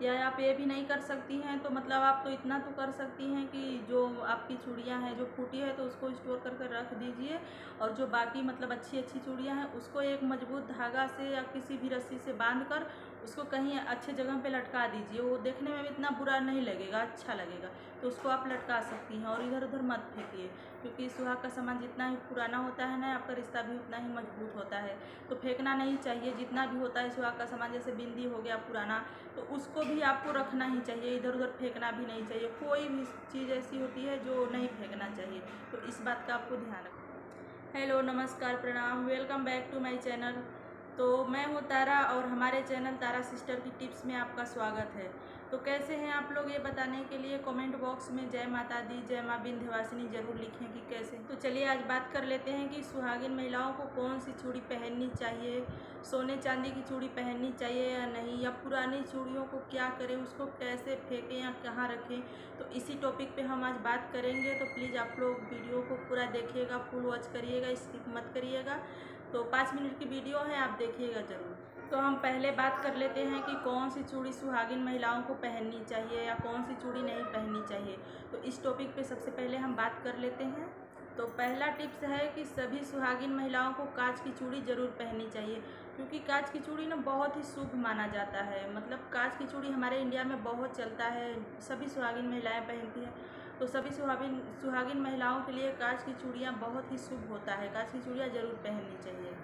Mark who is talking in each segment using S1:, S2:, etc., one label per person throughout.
S1: या आप ये भी नहीं कर सकती हैं तो मतलब आप तो इतना तो कर सकती हैं कि जो आपकी चूड़ियाँ हैं जो फूटी है तो उसको स्टोर करके रख दीजिए, और जो बाकी मतलब अच्छी अच्छी चूड़ियाँ हैं उसको एक मजबूत धागा से या किसी भी रस्सी से बांध कर उसको कहीं अच्छे जगह पे लटका दीजिए। वो देखने में भी इतना बुरा नहीं लगेगा, अच्छा लगेगा, तो उसको आप लटका सकती हैं। और इधर उधर मत फेंकिए, क्योंकि सुहाग का सामान जितना ही पुराना होता है ना, आपका रिश्ता भी उतना ही मजबूत होता है, तो फेंकना नहीं चाहिए। जितना भी होता है सुहाग का सामान, जैसे बिंदी हो गया पुराना, तो उसको भी आपको रखना ही चाहिए, इधर उधर फेंकना भी नहीं चाहिए। कोई भी चीज़ ऐसी होती है जो नहीं फेंकना चाहिए, तो इस बात का आपको ध्यान रखना। हेलो, नमस्कार, प्रणाम, welcome back to my channel. तो मैं हूँ तारा और हमारे चैनल तारा सिस्टर की टिप्स में आपका स्वागत है। तो कैसे हैं आप लोग, ये बताने के लिए कमेंट बॉक्स में जय माता दी, जय माँ विंध्यवासिनी जरूर लिखें कि कैसे। तो चलिए आज बात कर लेते हैं कि सुहागिन महिलाओं को कौन सी चूड़ी पहननी चाहिए, सोने चांदी की चूड़ी पहननी चाहिए या नहीं, या पुरानी चूड़ियों को क्या करें, उसको कैसे फेंकें या कहाँ रखें। तो इसी टॉपिक पे हम आज बात करेंगे। तो प्लीज़ आप लोग वीडियो को पूरा देखिएगा, फुल वॉच करिएगा, स्किप मत करिएगा। तो 5 मिनट की वीडियो है, आप देखिएगा ज़रूर। तो हम पहले बात कर लेते हैं कि कौन सी चूड़ी सुहागिन महिलाओं को पहननी चाहिए या कौन सी चूड़ी नहीं पहननी चाहिए। तो इस टॉपिक पे सबसे पहले हम बात कर लेते हैं। तो पहला टिप्स है कि सभी सुहागिन महिलाओं को कांच की चूड़ी ज़रूर पहननी चाहिए, क्योंकि कांच की चूड़ी ना बहुत ही शुभ माना जाता है। मतलब कांच की चूड़ी हमारे इंडिया में बहुत चलता है, सभी सुहागिन महिलाएं पहनती हैं। तो सभी सुहागिन महिलाओं के लिए कांच की चूड़ियाँ बहुत ही शुभ होता है, कांच की चूड़ियाँ ज़रूर पहननी चाहिए।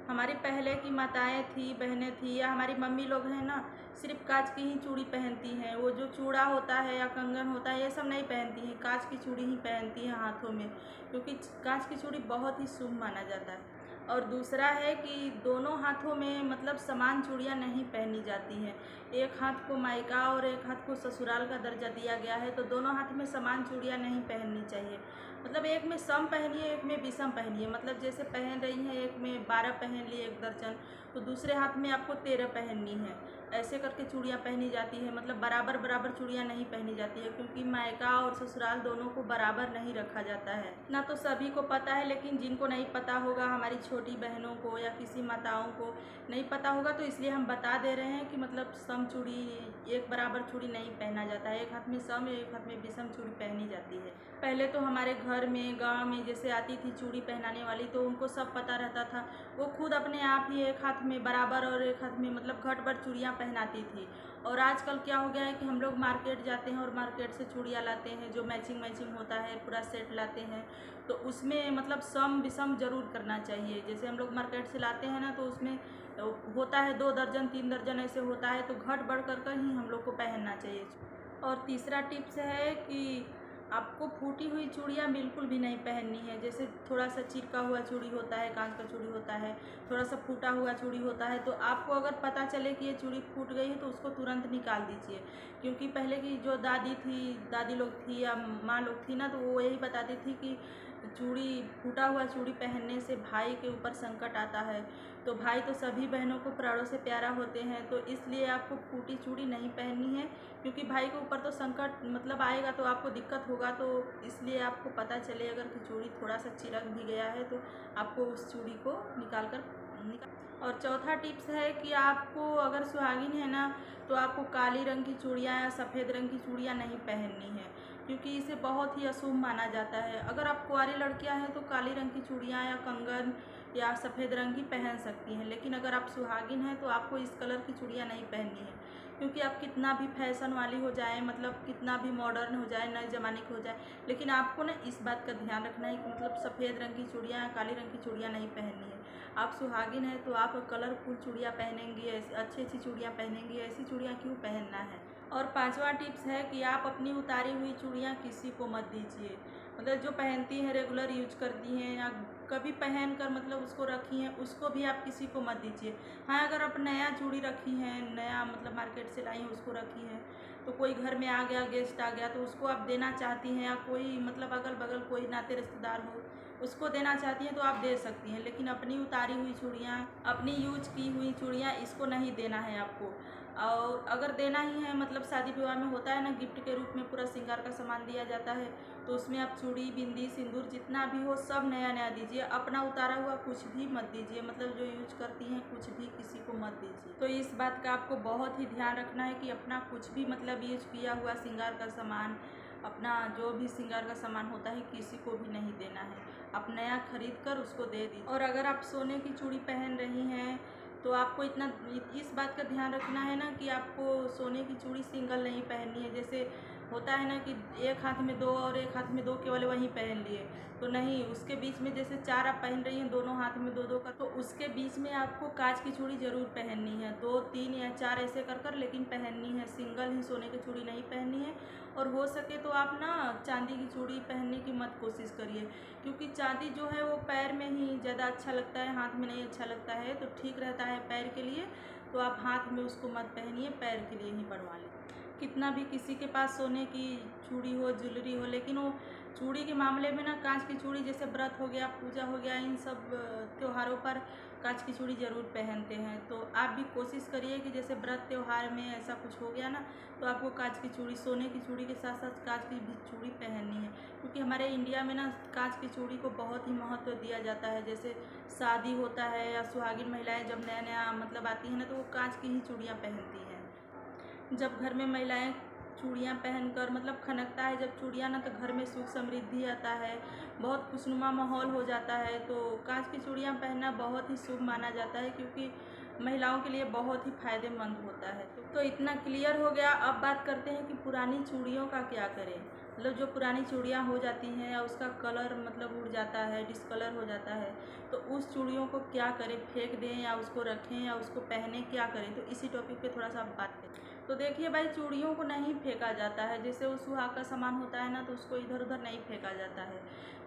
S1: हमारी पहले की माताएं थी, बहनें थी, या हमारी मम्मी लोग हैं ना, सिर्फ कांच की ही चूड़ी पहनती हैं। वो जो चूड़ा होता है या कंगन होता है ये सब नहीं पहनती हैं, कांच की चूड़ी ही पहनती हैं हाथों में, क्योंकि कांच की चूड़ी बहुत ही शुभ माना जाता है। और दूसरा है कि दोनों हाथों में मतलब समान चूड़ियाँ नहीं पहनी जाती हैं। एक हाथ को मायका और एक हाथ को ससुराल का दर्जा दिया गया है, तो दोनों हाथ में समान चूड़ियाँ नहीं पहननी चाहिए। मतलब एक में सम पहनिए, एक में विषम पहनिए। मतलब जैसे पहन रही हैं, एक में 12 पहन लिए, एक दर्जन, तो दूसरे हाथ में आपको 13 पहननी है। ऐसे करके चूड़ियाँ पहनी जाती है। मतलब बराबर बराबर चूड़ियाँ नहीं पहनी जाती है, क्योंकि मायका और ससुराल दोनों को बराबर नहीं रखा जाता है। इतना तो सभी को पता है, लेकिन जिनको नहीं पता होगा, हमारी छोटी बहनों को या किसी माताओं को नहीं पता होगा, तो इसलिए हम बता दे रहे हैं कि मतलब सम चूड़ी, एक बराबर चूड़ी नहीं पहना जाता है। एक हाथ में सम, एक हाथ में विषम चूड़ी पहनी जाती है। पहले तो हमारे घर में, गांव में जैसे आती थी चूड़ी पहनाने वाली, तो उनको सब पता रहता था। वो खुद अपने आप ही एक हाथ में बराबर और एक हाथ में मतलब घट-बढ़ चूड़ियाँ पहनाती थी। और आजकल क्या हो गया है कि हम लोग मार्केट जाते हैं और मार्केट से चूड़ियाँ लाते हैं जो मैचिंग मैचिंग होता है, पूरा सेट लाते हैं। तो उसमें मतलब सम विषम ज़रूर करना चाहिए। जैसे हम लोग मार्केट से लाते हैं ना, तो उसमें होता है 2 दर्जन 3 दर्जन ऐसे होता है, तो घट बढ़ कर ही हम लोग को पहनना चाहिए। और तीसरा टिप्स है कि आपको फूटी हुई चूड़ियाँ बिल्कुल भी नहीं पहननी है। जैसे थोड़ा सा चिपका हुआ चूड़ी होता है, कांच का चूड़ी होता है, थोड़ा सा फूटा हुआ चूड़ी होता है, तो आपको अगर पता चले कि ये चूड़ी फूट गई है तो उसको तुरंत निकाल दीजिए। क्योंकि पहले की जो दादी लोग थी या माँ लोग थी ना, तो वो यही बताती थी कि चूड़ी, फूटा हुआ चूड़ी पहनने से भाई के ऊपर संकट आता है। तो भाई तो सभी बहनों को प्राणों से प्यारा होते हैं, तो इसलिए आपको फूटी चूड़ी नहीं पहननी है, क्योंकि भाई के ऊपर तो संकट मतलब आएगा तो आपको दिक्कत होगा। तो इसलिए आपको पता चले अगर कि चूड़ी थोड़ा सा चिरक भी गया है, तो आपको उस चूड़ी को निकाल। और चौथा टिप्स है कि आपको अगर सुहागिन है ना, तो आपको काली रंग की चूड़ियाँ या सफ़ेद रंग की चूड़ियाँ नहीं पहननी है, क्योंकि इसे बहुत ही अशुभ माना जाता है। अगर आप कुंवारी लड़कियां हैं तो काली रंग की चूड़ियाँ या कंगन या सफ़ेद रंग की पहन सकती हैं, लेकिन अगर आप सुहागिन हैं तो आपको इस कलर की चूड़ियाँ नहीं पहननी है। क्योंकि आप कितना भी फैशन वाली हो जाए, मतलब कितना भी मॉडर्न हो जाए, नए ज़माने की हो जाए, लेकिन आपको ना इस बात का ध्यान रखना है कि मतलब सफ़ेद रंग की चूड़ियाँ या काली रंग की चूड़ियाँ नहीं पहननी है। आप सुहागिन हैं तो आप कलरफुल चूड़ियाँ पहनेंगी, ऐसी अच्छी अच्छी चूड़ियाँ पहनेंगी, ऐसी चूड़ियाँ क्यों पहनना है। और पांचवा टिप्स है कि आप अपनी उतारी हुई चूड़ियाँ किसी को मत दीजिए। मतलब जो पहनती हैं, रेगुलर यूज करती हैं या कभी पहन कर मतलब उसको रखी हैं, उसको भी आप किसी को मत दीजिए। हाँ, अगर आप नया चूड़ी रखी हैं, नया मतलब मार्केट से लाई हैं, उसको रखी हैं, तो कोई घर में आ गया, गेस्ट आ गया, तो उसको आप देना चाहती हैं, या कोई मतलब अगल बगल कोई नाते रिश्तेदार हो उसको देना चाहती हैं, तो आप दे सकती हैं। लेकिन अपनी उतारी हुई चूड़ियाँ, अपनी यूज की हुई चूड़ियाँ, इसको नहीं देना है आपको। और अगर देना ही है मतलब शादी विवाह में होता है ना, गिफ्ट के रूप में पूरा श्रृंगार का सामान दिया जाता है, तो उसमें आप चूड़ी, बिंदी, सिंदूर जितना भी हो सब नया नया दीजिए। अपना उतारा हुआ कुछ भी मत दीजिए, मतलब जो यूज करती हैं कुछ भी किसी को मत दीजिए। तो इस बात का आपको बहुत ही ध्यान रखना है कि अपना कुछ भी मतलब यूज किया हुआ श्रृंगार का सामान, अपना जो भी श्रृंगार का सामान होता है किसी को भी नहीं देना है। आप नया खरीद कर उसको दे दीजिए। और अगर आप सोने की चूड़ी पहन रही हैं तो आपको इस बात का ध्यान रखना है ना कि आपको सोने की चूड़ी सिंगल नहीं पहननी है। जैसे होता है ना कि एक हाथ में 2 और एक हाथ में 2 केवल वहीं पहन लिए, तो नहीं, उसके बीच में जैसे 4 आप पहन रही हैं दोनों हाथ में 2-2 का, तो उसके बीच में आपको कांच की चूड़ी ज़रूर पहननी है। 2, 3 या 4 ऐसे कर लेकिन पहननी है, सिंगल ही सोने की चूड़ी नहीं पहननी है। और हो सके तो आप ना चांदी की चूड़ी पहनने की मत कोशिश करिए, क्योंकि चांदी जो है वो पैर में ही ज़्यादा अच्छा लगता है, हाथ में नहीं अच्छा लगता है। तो ठीक रहता है पैर के लिए, तो आप हाथ में उसको मत पहनिए, पैर के लिए ही बनवा लें। कितना भी किसी के पास सोने की चूड़ी हो, ज्वेलरी हो, लेकिन वो चूड़ी के मामले में ना कांच की चूड़ी, जैसे व्रत हो गया, पूजा हो गया, इन सब त्योहारों पर कांच की चूड़ी ज़रूर पहनते हैं। तो आप भी कोशिश करिए कि जैसे व्रत त्यौहार में ऐसा कुछ हो गया ना, तो आपको कांच की चूड़ी, सोने की चूड़ी के साथ साथ कांच की भी चूड़ी पहननी है। क्योंकि हमारे इंडिया में ना कांच की चूड़ी को बहुत ही महत्व दिया जाता है। जैसे शादी होता है या सुहागिन महिलाएं जब नया नया मतलब आती हैं ना, तो वो कांच की ही चूड़ियाँ पहनती हैं। जब घर में महिलाएं चूड़ियाँ पहनकर मतलब खनकता है जब चूड़ियाँ ना, तो घर में सुख समृद्धि आता है, बहुत खुशनुमा माहौल हो जाता है। तो कांच की चूड़ियाँ पहनना बहुत ही शुभ माना जाता है, क्योंकि महिलाओं के लिए बहुत ही फायदेमंद होता है। तो इतना क्लियर हो गया। अब बात करते हैं कि पुरानी चूड़ियों का क्या करें। मतलब जो पुरानी चूड़ियाँ हो जाती हैं या उसका कलर मतलब उड़ जाता है, डिसकलर हो जाता है, तो उस चूड़ियों को क्या करें, फेंक दें या उसको रखें या उसको पहने, क्या करें। तो इसी टॉपिक पे थोड़ा सा बात करें। तो देखिए भाई, चूड़ियों को नहीं फेंका जाता है। जैसे वो सुहाग का सामान होता है ना, तो उसको इधर उधर नहीं फेंका जाता है।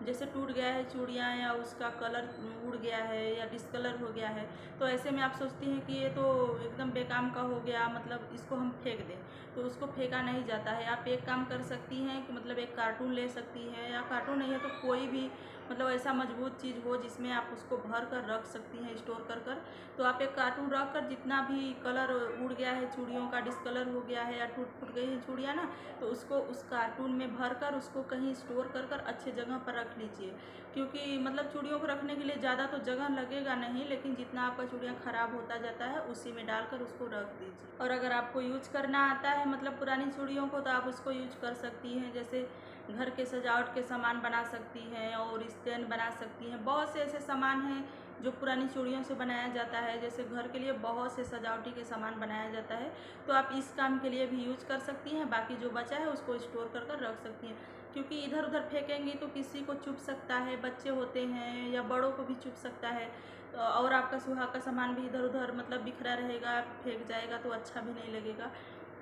S1: जैसे टूट गया है चूड़ियाँ या उसका कलर उड़ गया है या डिसकलर हो गया है, तो ऐसे में आप सोचती हैं कि ये तो एकदम बेकाम का हो गया, मतलब इसको हम फेंक दें, तो उसको फेंका नहीं जाता है। आप एक काम कर सकती हैं कि मतलब एक कार्टून ले सकती हैं, या कार्टून नहीं है तो कोई भी मतलब ऐसा मजबूत चीज़ हो जिसमें आप उसको भर कर रख सकती हैं, स्टोर कर। तो आप एक कार्टून रख कर जितना भी कलर उड़ गया है चूड़ियों का, डिसकलर हो गया है या टूट फूट गई है चूड़ियाँ ना, तो उसको उस कार्टून में भर कर उसको कहीं स्टोर कर अच्छे जगह पर रख लीजिए। क्योंकि मतलब चूड़ियों को रखने के लिए ज़्यादा तो जगह लगेगा नहीं, लेकिन जितना आपका चूड़ियाँ ख़राब होता जाता है उसी में डालकर उसको रख दीजिए। और अगर आपको यूज करना आता है मतलब पुरानी चूड़ियों को, तो आप उसको यूज कर सकती हैं। जैसे घर के सजावट के सामान बना सकती हैं और स्टैंड बना सकती हैं। बहुत से ऐसे सामान हैं जो पुरानी चूड़ियों से बनाया जाता है। जैसे घर के लिए बहुत से सजावटी के सामान बनाया जाता है, तो आप इस काम के लिए भी यूज कर सकती हैं। बाकी जो बचा है उसको स्टोर कर रख सकती हैं, क्योंकि इधर उधर फेंकेंगी तो किसी को चुभ सकता है, बच्चे होते हैं या बड़ों को भी चुभ सकता है। और आपका सुहाग का सामान भी इधर उधर मतलब बिखरा रहेगा, फेंक जाएगा तो अच्छा भी नहीं लगेगा।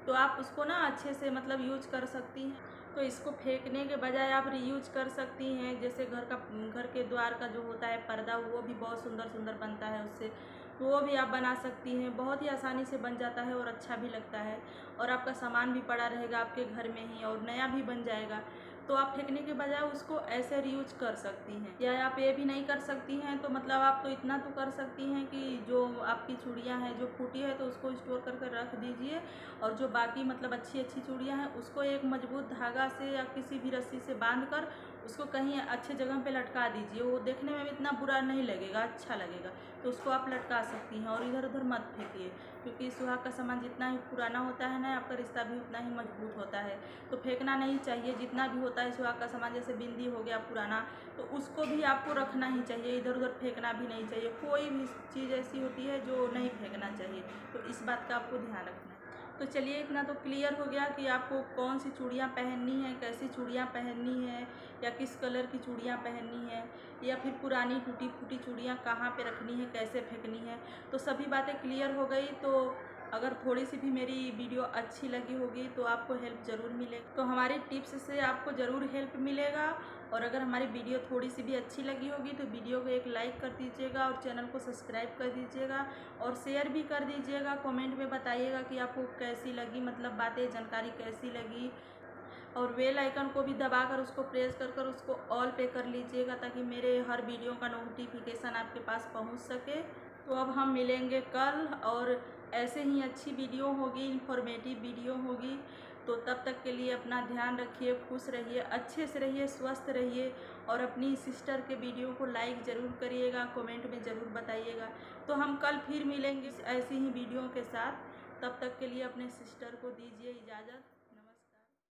S1: तो आप उसको ना अच्छे से मतलब यूज कर सकती हैं। तो इसको फेंकने के बजाय आप रीयूज कर सकती हैं। जैसे घर के द्वार का जो होता है पर्दा, वो भी बहुत सुंदर सुंदर बनता है उससे, तो वो भी आप बना सकती हैं। बहुत ही आसानी से बन जाता है और अच्छा भी लगता है, और आपका सामान भी पड़ा रहेगा आपके घर में ही और नया भी बन जाएगा। तो आप फेंकने के बजाय उसको ऐसे रीयूज कर सकती हैं। या आप ये भी नहीं कर सकती हैं तो मतलब आप तो इतना तो कर सकती हैं कि जो आपकी चूड़ियाँ हैं जो फूटी है तो उसको स्टोर कर रख दीजिए, और जो बाकी मतलब अच्छी अच्छी चूड़ियाँ हैं उसको एक मजबूत धागा से या किसी भी रस्सी से बांध कर उसको कहीं अच्छे जगह पे लटका दीजिए। वो देखने में भी इतना बुरा नहीं लगेगा, अच्छा लगेगा। तो उसको आप लटका सकती हैं और इधर उधर मत फेंकिए, क्योंकि सुहाग का सामान जितना ही पुराना होता है ना, आपका रिश्ता भी उतना ही मजबूत होता है। तो फेंकना नहीं चाहिए। जितना भी होता है सुहाग का सामान, जैसे बिंदी हो गया पुराना, तो उसको भी आपको रखना ही चाहिए, इधर उधर फेंकना भी नहीं चाहिए। कोई भी चीज़ ऐसी होती है जो नहीं फेंकना चाहिए, तो इस बात का आपको ध्यान रखना है। तो चलिए, इतना तो क्लियर हो गया कि आपको कौन सी चूड़ियाँ पहननी है, कैसी चूड़ियाँ पहननी है, या किस कलर की चूड़ियाँ पहननी है, या फिर पुरानी टूटी फूटी चूड़ियाँ कहाँ पे रखनी है, कैसे फेंकनी है। तो सभी बातें क्लियर हो गई। तो अगर थोड़ी सी भी मेरी वीडियो अच्छी लगी होगी तो आपको हेल्प ज़रूर मिलेगी, तो हमारी टिप्स से आपको ज़रूर हेल्प मिलेगा। और अगर हमारी वीडियो थोड़ी सी भी अच्छी लगी होगी तो वीडियो को एक लाइक कर दीजिएगा और चैनल को सब्सक्राइब कर दीजिएगा और शेयर भी कर दीजिएगा। कमेंट में बताइएगा कि आपको कैसी लगी, मतलब बातें, जानकारी कैसी लगी। और बेल आइकन को भी दबाकर उसको प्रेस कर उसको ऑल पे कर लीजिएगा, ताकि मेरे हर वीडियो का नोटिफिकेशन आपके पास पहुंच सके। तो अब हम मिलेंगे कल, और ऐसे ही अच्छी वीडियो होगी, इंफॉर्मेटिव वीडियो होगी। तो तब तक के लिए अपना ध्यान रखिए, खुश रहिए, अच्छे से रहिए, स्वस्थ रहिए और अपनी सिस्टर के वीडियो को लाइक ज़रूर करिएगा, कमेंट में ज़रूर बताइएगा। तो हम कल फिर मिलेंगे ऐसी ही वीडियो के साथ। तब तक के लिए अपने सिस्टर को दीजिए इजाज़त।